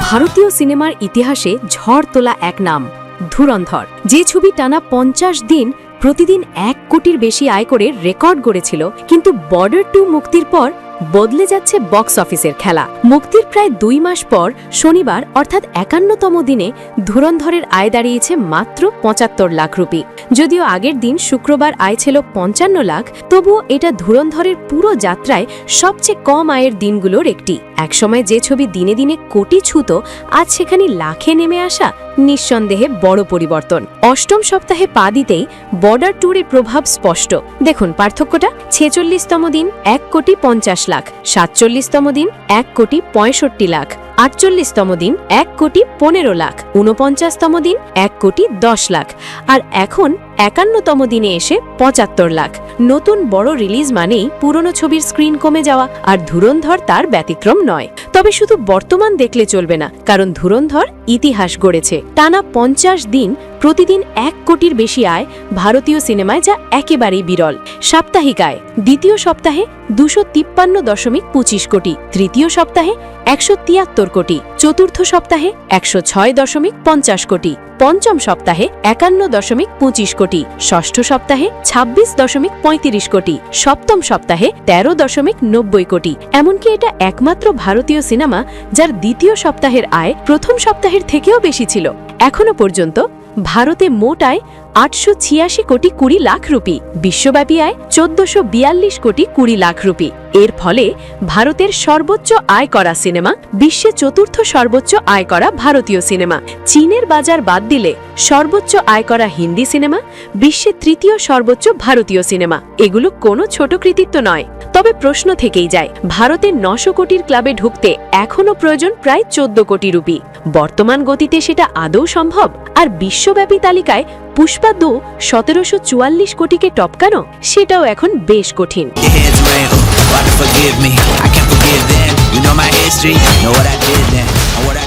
ভারতীয় সিনেমার ইতিহাসে ঝড় তোলা এক নাম ধুরন্ধর, যে ছবি টানা ৫০ দিন প্রতিদিন ১ কোটির বেশি আয় করে রেকর্ড গড়েছিল, কিন্তু বর্ডার ২ মুক্তির পর বদলে যাচ্ছে বক্স অফিসের খেলা। মুক্তির প্রায় ২ মাস পর শনিবার অর্থাৎ ৫১তম দিনে ধুরন্ধরের আয় দাঁড়িয়েছে মাত্র ৭৫ লাখ রুপি। যদিও আগের দিন শুক্রবার আয় ছিল ৫৫ লাখ, তবুও এটা ধুরন্ধরের পুরো যাত্রায় সবচেয়ে কম আয়ের দিনগুলোর একটি। একসময় যে ছবি দিনে দিনে কোটি ছুঁত, আজ সেখানে লাখে নেমে আসা নিঃসন্দেহে বড় পরিবর্তন। অষ্টম সপ্তাহে পা দিতেই বর্ডার ট্যুরের প্রভাব স্পষ্ট। দেখুন পার্থক্যটা। ৪৬তম দিন ১ কোটি ৫০ লাখ, ৪৭তম দিন ১ কোটি ৬৫ লাখ, ৪৮তম দিন ১ কোটি ১৫ লাখ, ৪৯তম দিন ১ কোটি ১০ লাখ, আর এখন ৫১তম দিনে এসে ৭৫ লাখ। নতুন বড় রিলিজ মানেই পুরনো ছবির স্ক্রিন কমে যাওয়া, আর ধুরন্ধর তার ব্যতিক্রম নয়। তবে শুধু বর্তমান দেখলে চলবে না, কারণ ধুরন্ধর ইতিহাস গড়েছে। টানা ৫০ দিন প্রতিদিন ১ কোটির বেশি আয় ভারতীয় সিনেমায়, যা একেবারেই বিরল। সাপ্তাহিক আয় দ্বিতীয় সপ্তাহে ২৫৩.২৫ কোটি, তৃতীয় সপ্তাহে ১৭৩ কোটি, চতুর্থ সপ্তাহে ১০৬.৫০ কোটি, পঞ্চম সপ্তাহে ৫১.২৫ কোটি, ষষ্ঠ সপ্তাহে ২৬.৩৫ কোটি, সপ্তম সপ্তাহে ১৩.৯০ কোটি। এমনকি এটা একমাত্র ভারতীয় সিনেমা যার দ্বিতীয় সপ্তাহের আয় প্রথম সপ্তাহের থেকেও বেশি ছিল। এখনো পর্যন্ত ভারতে মোট আয় ৮৮৬ কোটি ২০ লাখ রুপি, বিশ্বব্যাপী আয় ১৪৪২ কোটি ২০ লাখ রুপি। এর ফলে ভারতের সর্বোচ্চ আয় করা সিনেমা, বিশ্বে চতুর্থ সর্বোচ্চ আয় করা ভারতীয় সিনেমা। চীনের বাজার বাদ দিলে সর্বোচ্চ আয় করা হিন্দি সিনেমা, বিশ্বে তৃতীয় সর্বোচ্চ ভারতীয় সিনেমা। এগুলো কোনো ছোট কৃতিত্ব নয়। তবে প্রশ্ন থেকেই যায়, ভারতের ৯০০ কোটির ক্লাবে ঢুকতে এখনও প্রয়োজন প্রায় ১৪ কোটি রুপি। বর্তমান গতিতে সেটা আদৌ সম্ভব? আর বিশ্বব্যাপী তালিকায় পুষ্পা ২ ১৭৪৪ কোটিকে টপকানো, সেটাও এখন বেশ কঠিন। Forgive me, I can't forgive them. You know my history, know what I did then, and what I